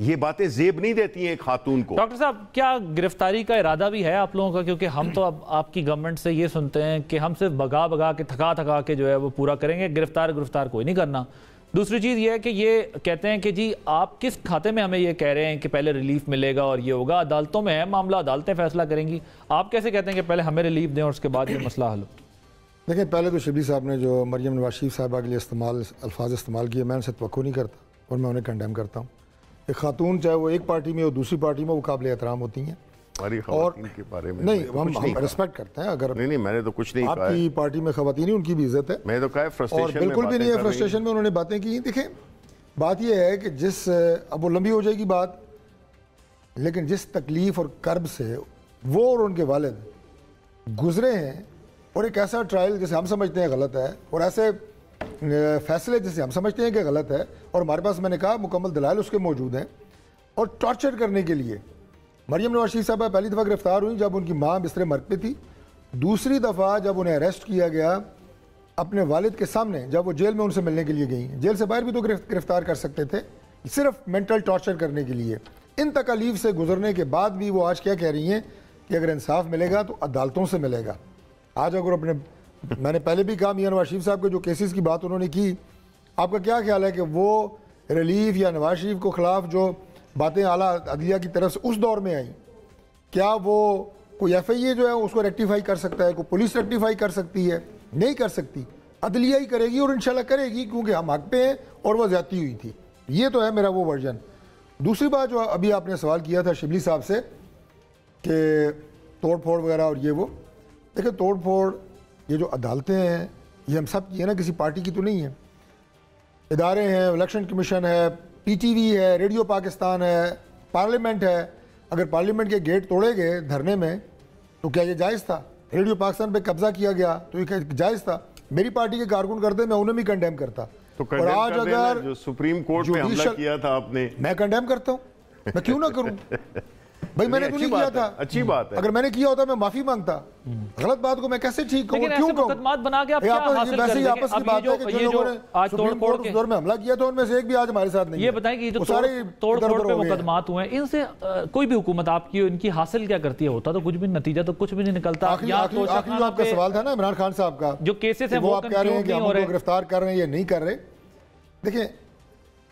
یہ باتیں زیب نہیں دیتی ہیں ایک خاتون کو. ڈاکٹر صاحب کیا گرفتاری کا ارادہ بھی ہے آپ لوگوں کا؟ کیونکہ ہم تو اب آپ کی گورنمنٹ سے یہ سنتے ہیں کہ ہم صرف بگا کے تھکا کے جو ہے وہ پورا کریں گے, گرفتار کوئی نہیں کرنا. دوسری چیز یہ ہے کہ یہ کہتے ہیں کہ جی آپ کس کھاتے میں ہمیں یہ کہہ رہے ہیں کہ پہلے ریلیف ملے گا اور یہ ہوگا, عدالتوں میں ہے معاملہ, عدالتیں فیصلہ کریں گی. آپ کیسے کہتے ہیں کہ پہلے ہمیں ریلیف دیں اور اس کے بعد یہ مسئلہ حل ہو؟ دیکھیں پہلے تو شبلی صاحب نے جو مریم نواز شریف صاحبہ کے لیے الفاظ استعمال کیے, میں ان سے توقع نہیں کرتا اور میں انہیں کنڈیم کرتا ہوں. ایک خاتون چاہے وہ ایک پارٹی میں ہو دوسری پارٹی میں, وہ قابل احترام ہوتی ہیں. اور کے بارے میں نہیں, ہم ریسپیکٹ کرتے ہیں. اگر نہیں میں نے تو کچھ نہیں کہا, آپ کی پارٹی میں خواتین ہیں ان کی بھی عزت ہے, میں تو کہا اور بالکل بھی نہیں ہے فرسٹریشن میں انہوں نے باتیں کی. دیکھیں بات یہ ہے کہ اب وہ لمبی ہو جائے گی بات, لیکن جس تکلیف اور کرب سے وہ اور ان کے والد گزرے ہیں, اور ایک ایسا ٹرائل جسے ہم سمجھتے ہیں غلط ہے, اور ایسے فیصلے جسے ہم سمجھتے ہیں کہ غلط ہے, اور ہمارے پاس میں نے کہا مکمل دلائل اس کے موجود ہیں, اور ٹارچر کرنے کے لیے مریم نواز شریف صاحبہ پہلی دفعہ گرفتار ہوئی جب ان کی ماں بستر مرگ پہ تھی. دوسری دفعہ جب انہیں اریسٹ کیا گیا اپنے والد کے سامنے, جب وہ جیل میں ان سے ملنے کے لیے گئی. جیل سے باہر بھی تو گرفتار کر سکتے تھے, صرف مینٹل ٹارچر کرنے کے لیے. ان تکالیف سے گزرنے کے بعد بھی وہ آج کیا کہہ رہی ہیں کہ اگر انصاف ملے گا تو عدالتوں سے ملے گا. آج اگر میں نے پہلے بھی کہا میاں نواز شریف صاحب کے جو کیسز کی بات انہوں نے کی, آپ کا کیا خیال ہے کہ وہ ریلیف یا نواز شریف کو خلاف جو باتیں اعلیٰ عدلیہ کی طرف سے اس دور میں آئیں, کیا وہ کوئی ایف آئی اے جو ہے اس کو ریکٹیفائی کر سکتا ہے, کوئی پولیس ریکٹیفائی کر سکتی ہے؟ نہیں کر سکتی. عدلیہ ہی کرے گی, اور انشاءاللہ کرے گی, کیونکہ ہم حق پہ ہیں اور وہ زیادتی ہوئی تھی. یہ تو ہے میرا وہ ورژن. دوسری بات جو ابھی آپ نے سوال کیا تھا شبلی صاحب سے کہ توڑ پھوڑ وغیرہ اور یہ وہ, دیکھیں توڑ پھوڑ یہ جو عدالتیں ہیں یہ ہم سب کی ہے نا, کسی پارٹی کی تو نہیں ہے. ادارے ہیں, الیکشن کمیشن ہے, پی ٹی وی ہے, ریڈیو پاکستان ہے, پارلیمنٹ ہے. اگر پارلیمنٹ کے گیٹ توڑے گئے دھرنے میں تو کیا یہ جائز تھا؟ ریڈیو پاکستان پہ قبضہ کیا گیا تو یہ جائز تھا؟ میری پارٹی کے کارکن کرتے میں انہیں بھی کنڈیم کرتا. اور آج اگر جو سپریم کورٹ میں حملہ کیا تھا آپ نے, میں کنڈیم کرتا ہوں, میں کیوں نہ کروں بھائی, میں نے تو نہیں کیا تھا. اچھی بات ہے, اگر میں نے کیا ہوتا میں معافی مانگتا. غلط بات کو میں کیسے ٹھیک کہوں, کیوں کہوں؟ مقدمات بنا کے آپ کیا حاصل کریں گے؟ آپس کی بات ہے کہ جو لوگوں نے سپریم کورٹ اس دور میں حملہ کیا تھا ان میں سے ایک بھی آج ہمارے ساتھ نہیں ہے. یہ بتائیں کہ یہ جو توڑ پھوڑ پہ مقدمات ہوئے ہیں, ان سے کوئی بھی حکومت آپ کی ان کی حاصل کیا کرتی ہے؟ ہوتا تو کچھ بھی, نتیجہ تو کچھ بھی نہیں نکلتا. آخری جو آپ کا سوال تھا نا عمران خان صاحب کا, جو کیسز ہیں وہ آپ کہہ رہے ہیں کہ ہم کو گرفتار کر رہے ہیں یا نہیں کر رہے. دیکھیں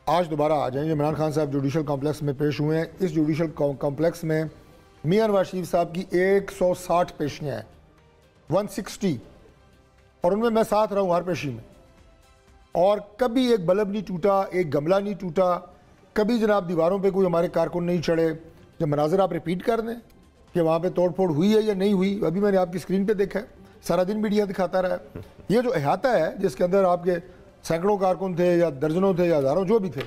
آج دوبارہ آ جائیں, عمران خان صاحب جوڈیشل کمپلیکس میں پیش ہوئے ہیں. اس جوڈیشل کمپلیکس میں میاں نواز شریف صاحب کی 160 پیشیاں ہیں, 160, اور ان میں ساتھ رہا ہوں ہر پیشی میں, اور کبھی ایک بلب نہیں ٹوٹا, ایک گملہ نہیں ٹوٹا, کبھی جناب دیواروں پہ کوئی ہمارے کارکن نہیں چڑھے. جب مناظر آپ ریپیٹ کر دیں کہ وہاں پہ توڑ پھوڑ ہوئی ہے یا نہیں ہوئی, ابھی میں نے آپ کی اسکرین پہ دیکھا ہے, سارا دن میڈیا دکھاتا رہا ہے. یہ جو احاطہ ہے جس کے اندر آپ کے سینکڑوں کارکن تھے یا درجنوں تھے یا ہزاروں جو بھی تھے,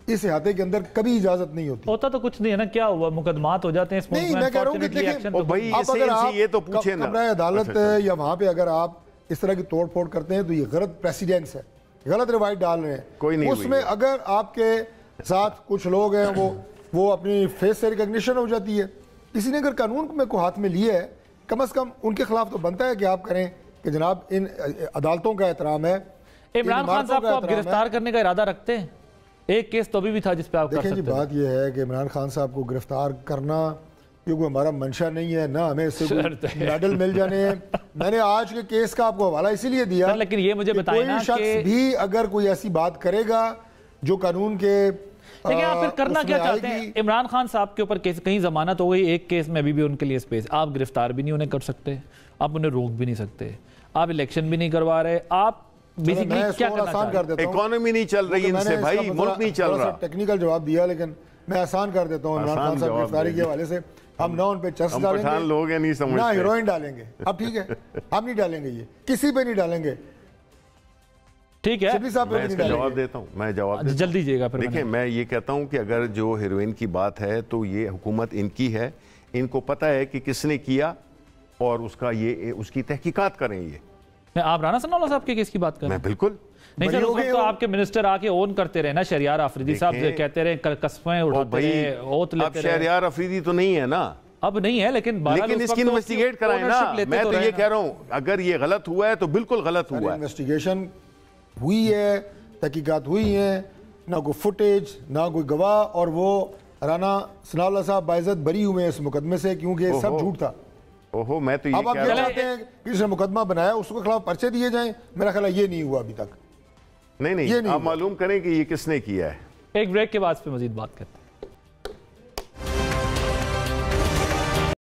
اس احاطے کے اندر کبھی اجازت نہیں ہوتی. ہوتا تو کچھ نہیں ہے نا, کیا ہوا, مقدمات ہو جاتے ہیں. نہیں, میں کہہ رہا ہوں کہ دیکھیں یہ تو پوچھیں نا, کمرہ عدالت یا وہاں پہ اگر آپ اس طرح کی توڑ پھوڑ کرتے ہیں تو یہ غلط پریسیڈنس ہے, غلط روایت ڈال رہے ہیں. کوئی نہیں, اس میں اگر آپ کے ساتھ کچھ لوگ ہیں وہ اپنی فیس سے ریکگنیشن ہو جاتی ہے. کسی نے اگر قانون میں کو ہاتھ میں لیا ہے, کم از کم ان کے خلاف تو بنتا ہے کہ آپ کریں کہ جناب ان عدالتوں کا احترام ہے. عمران خان صاحب کو آپ گرفتار کرنے کا ارادہ رکھتے ہیں؟ ایک کیس تو ابھی بھی تھا جس پہ آپ کر سکتے ہیں. دیکھیں جی بات یہ ہے کہ عمران خان صاحب کو گرفتار کرنا کیونکہ ہمارا منشا نہیں ہے, نہ ہمیں اس سے میڈل مل جانے ہیں. میں نے آج کے کیس کا آپ کو حوالہ اسی لیے دیا, لیکن یہ مجھے بتائیں نا کہ کوئی شخص بھی اگر کوئی ایسی بات کرے گا جو قانون کے لیکن آپ پھر کرنا کیا چاہتے ہیں؟ عمران خان صاحب کے اوپر کہیں ضمانت ہو گئی, ایک کیس میں ابھی بھی ان کے لیے سپیس, آپ گرفتار بھی نہیں انہیں کر سکتے, آپ انہیں روک بھی نہیں سکتے, آپ الیکشن بھی نہیں کروا رہے, آپ بیسیکلی کیا کرنا چاہتے ہیں؟ اکانومی نہیں چل رہی ان سے بھائی, ملک نہیں چل رہا. ٹیکنیکل جواب دیا لیکن میں آسان کر دیتا ہوں. عمران خان صاحب گرفتاری کے حوالے سے ہم نہ ان پہ چرس ڈالیں گے, نہ ہیروئن ڈالیں گے. اب ٹھیک ہے, ہم نہیں ڈالیں گے, یہ کسی پہ نہیں ڈالیں گے. ٹھیک ہے, میں اس کا جواب دیتا ہوں, میں جواب جلدی دیجیے گا. دیکھیں میں یہ کہتا ہوں کہ اگر جو ہیروئن کی بات ہے تو یہ حکومت ان کی ہے, ان کو پتہ ہے کہ کس نے کیا اور اس کی تحقیقات کریں. یہ میں آپ رانا ثناء اللہ صاحب کے کیس کی بات کر رہا ہوں. میں بالکل نہیں سر, اس وقت تو آپ کے منسٹر آ کے اون کرتے رہے نا, شہریار آفریدی صاحب کہتے رہے, قسمیں اٹھاتے رہے, اوت لیتے رہے. اب شہریار آفریدی تو نہیں ہے نا, اب نہیں ہے, لیکن اس کی انویسٹیگیٹ کرائیں نا. میں تو یہ کہہ رہا ہوں اگر یہ غلط ہوا ہے تو بالکل غلط ہوا ہے. انویسٹیگیشن ہوئی ہے, تحقیقات ہوئی ہیں, نہ کوئی فوٹیج نہ کوئی گواہ, اور وہ رانا ثناء اللہ صاحب باعزت بری ہوئے ہیں اس مقدمے سے کیونکہ سب جھوٹ تھا. اوہو میں تو یہ اب آپ یہ چاہتے ہیں کہ جس نے مقدمہ بنایا اس کے خلاف پرچے دیے جائیں؟ میرا خیال ہے یہ نہیں ہوا ابھی تک. نہیں آپ معلوم کریں کہ یہ کس نے کیا ہے. ایک بریک کے بعد پہ مزید بات کرتے ہیں.